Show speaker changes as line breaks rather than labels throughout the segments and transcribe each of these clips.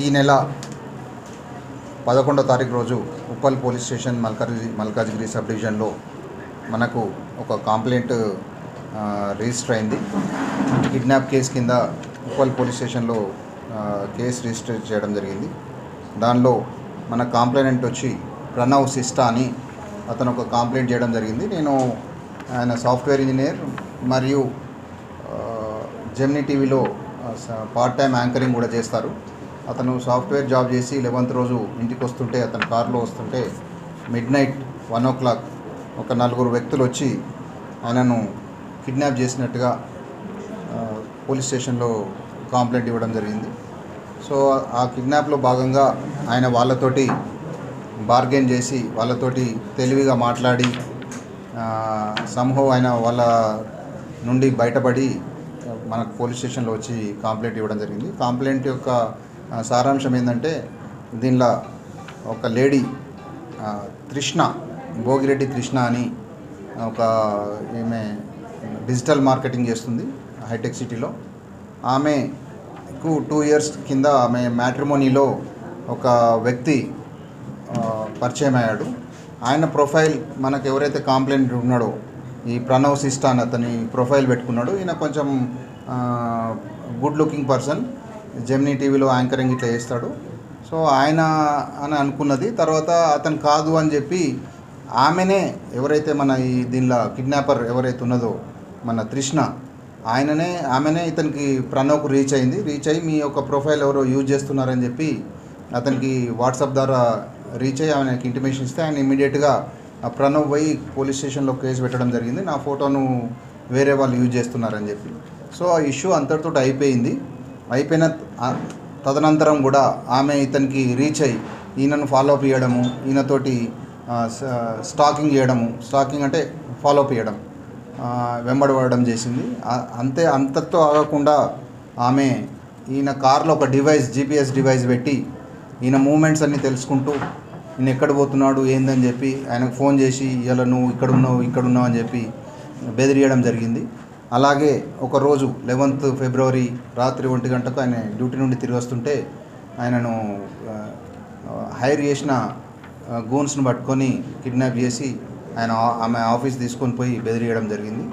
ఈ నెల 11వ తారీఖు రోజు Uppal police station Malkajgiri sub డివిజన్లో మనకు ఒక కంప్లైంట్ రిజిస్టర్ అయింది. కిడ్నాప్ కేసు కింద ఉప్పల్ పోలీస్ స్టేషన్లో కేసు రిజిస్టర్ చేయడం జరిగింది. దానిలో మన కంప్లైంట్ వచ్చి ప్రణవ్ సిస్టా అని అతను ఒక కంప్లైంట్ చేయడం జరిగింది. ఆయన సాఫ్ట్వేర్ ఇంజనీర్ మరియు జెమినీ టీవీలో పార్ట్ టైం యాంకరింగ్ కూడా చేస్తారు. అతను సాఫ్ట్వేర్ జాబ్ చేసి 11th రోజు ఇంటికి వస్తుంటే, అతను కారులో వస్తుంటే midnight 1 o'clock ఒక 4 వ్యక్తులు వచ్చి ఆయనను కిడ్నాప్ చేసినట్టుగా పోలీస్ స్టేషన్లో కంప్లైంట్ ఇవ్వడం జరిగింది. సో ఆ కిడ్నాప్లో భాగంగా ఆయన వాళ్ళతోటి బార్గెన్ చేసి వాళ్ళతోటి తెలివిగా మాట్లాడి సంహవ్ ఆయన వాళ్ళ నుండి బయటపడి మనకు పోలీస్ స్టేషన్లో వచ్చి కంప్లైంట్ ఇవ్వడం జరిగింది. కంప్లైంట్ యొక్క సారాంశం ఏంటంటే, దీనిలో ఒక లేడీ తృష్ణ, భోగిరెడ్డి తృష్ణ అని ఈమె డిజిటల్ మార్కెటింగ్ చేస్తుంది హైటెక్ సిటీలో. ఆమెకు 2 years కింద ఆమె మ్యాట్రిమోనీలో ఒక వ్యక్తి పరిచయం అయ్యాడు. ఆయన ప్రొఫైల్ మనకు ఎవరైతే కంప్లైంట్ ఉన్నాడో ఈ ప్రణవ్ సిస్టా అని అతని ప్రొఫైల్ పెట్టుకున్నాడు. ఈయన కొంచెం గుడ్ లుకింగ్ పర్సన్, జెమినీ టీవీలో యాంకరింగ్ ఇట్లా చేస్తాడు. సో ఆయన అని అనుకున్నది. తర్వాత అతను కాదు అని చెప్పి ఆమెనే, ఎవరైతే మన దీనిలో కిడ్నాపర్ ఎవరైతే ఉన్నదో మన తృష్ణ, ఆమెనే ఇతనికి ప్రణవ్కు రీచ్ అయ్యి మీ యొక్క ప్రొఫైల్ ఎవరో యూజ్ చేస్తున్నారని చెప్పి అతనికి వాట్సాప్ ద్వారా రీచ్ అయ్యి ఆయనకి ఇంటిమేషన్ ఇస్తే ఆయన ఇమ్మీడియట్గా ప్రణవ్ పోయి పోలీస్ స్టేషన్లో కేసు పెట్టడం జరిగింది, నా ఫోటోను వేరే వాళ్ళు యూజ్ చేస్తున్నారని చెప్పి. సో ఆ ఇష్యూ అంతటితో అయిపోయిన తదనంతరం కూడా ఆమె ఇతనికి రీచ్ అయ్యి ఈయనను ఫాలోఅప్ చేయడము, ఈయనతోటి స్టాకింగ్ అంటే ఫాలోఅప్ చేయడం, వెంబడబడడం చేసింది. అంతతో ఆగకుండా ఆమె ఈయన కార్లో ఒక GPS డివైస్ పెట్టి ఈయన మూమెంట్స్ అన్నీ తెలుసుకుంటూ ఈయన ఎక్కడ పోతున్నాడు ఏందని చెప్పి ఆయనకు ఫోన్ చేసి ఇలా నువ్వు ఇక్కడున్నావు అని చెప్పి బెదిరియడం జరిగింది. అలాగే ఒకరోజు 11th February రాత్రి 1 గంటకు ఆయన డ్యూటీ నుండి తిరిగి వస్తుంటే ఆయనను హైర్ చేసిన గూన్స్ను పట్టుకొని కిడ్నాప్ చేసి ఆమె ఆఫీస్ తీసుకొని పోయి బెదిరియడం జరిగింది.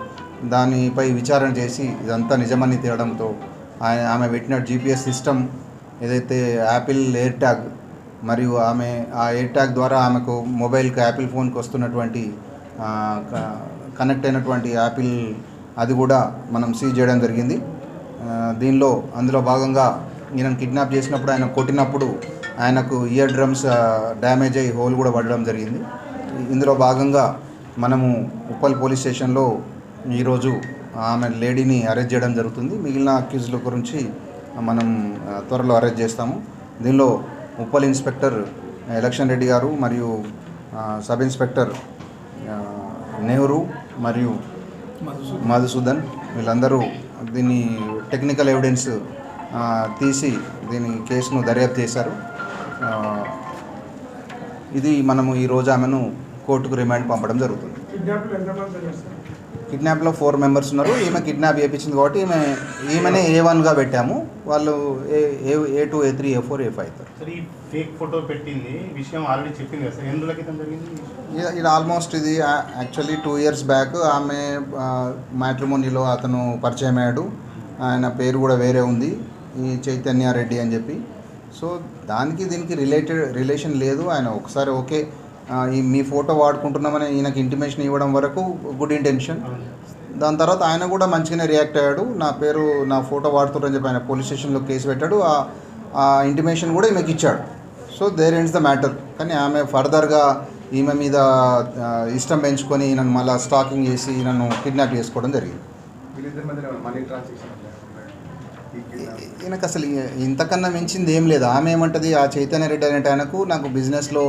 దానిపై విచారణ చేసి ఇదంతా నిజమని తేలడంతో ఆమె పెట్టిన GPS సిస్టమ్ ఏదైతే యాపిల్ ఎయిర్ ట్యాగ్ మరియు ఆమె ఆ ఎయిర్ ట్యాగ్ ద్వారా ఆమెకు మొబైల్కి యాపిల్ ఫోన్కి వస్తున్నటువంటి కనెక్ట్ అయినటువంటి యాపిల్ అది కూడా మనం సీజ్ చేయడం జరిగింది. అందులో భాగంగా ఈయనను కిడ్నాప్ చేసినప్పుడు, ఆయన కొట్టినప్పుడు ఆయనకు ఇయర్ డ్రమ్స్ డ్యామేజ్ అయ్యి హోల్ కూడా పడడం జరిగింది. ఇందులో భాగంగా మనము ఉప్పల్ పోలీస్ స్టేషన్లో ఈరోజు ఆమె లేడీని అరెస్ట్ చేయడం జరుగుతుంది. మిగిలిన అక్యూజ్ల గురించి మనం త్వరలో అరెస్ట్ చేస్తాము. దీనిలో ఉప్పల్ ఇన్స్పెక్టర్ ఎలక్షన్ రెడ్డి గారు మరియు సబ్ ఇన్స్పెక్టర్ నెహ్రూ మరియు మధుసూదన్ వీళ్ళందరూ దీన్ని టెక్నికల్ ఎవిడెన్స్ తీసి దీని కేసును దర్యాప్తు చేశారు. ఇది మనము ఈరోజు ఆమెను కోర్టుకు రిమాండ్ పంపడం జరుగుతుంది. కిడ్నాప్లో 4 members ఉన్నారు. ఈమె కిడ్నాప్ చేయించింది కాబట్టి ఈమెనే A1గా పెట్టాము. వాళ్ళు A2, A3, A4, A5 అవుతారు.
ఫేక్ ఫోటో పెట్టింది విషయం ఆల్రెడీ చెప్పింది కదా సార్, ఎన్ని రోజుల క్రితం జరిగింది
ఇది? ఆల్మోస్ట్ ఇది యాక్చువల్లీ 2 years బ్యాక్ ఆమె మ్యాట్రిమోనీలో అతను పరిచయం అయ్యాడు. ఆయన పేరు కూడా వేరే ఉంది, ఈ చైతన్య రెడ్డి అని చెప్పి. సో దీనికి రిలేషన్ లేదు. ఆయన ఒకసారి ఓకే మీ ఫోటో వాడుకుంటున్నామని ఈయనకి ఇంటిమేషన్ ఇవ్వడం వరకు గుడ్ ఇంటెన్షన్. దాని తర్వాత ఆయన కూడా మంచిగానే రియాక్ట్ అయ్యాడు. నా ఫోటో వాడుతున్నారని చెప్పి ఆయన పోలీస్ స్టేషన్లో కేసు పెట్టాడు. ఆ ఇంటిమేషన్ కూడా ఈమెకి ఇచ్చాడు. So there ends the matter. కానీ ఆమె ఫర్దర్గా ఈమె మీద ఇష్టం పెంచుకొని ఈయనను మళ్ళీ స్టాకింగ్ చేసి ఈయనను కిడ్నాప్ చేసుకోవడం జరిగింది. ఈయనకు అసలు ఇంతకన్నా మించింది ఏం లేదు. ఆమె ఏమంటుంది, ఆ చైతన్య రెడ్డి అనేట ఆయనకు నాకు బిజినెస్లో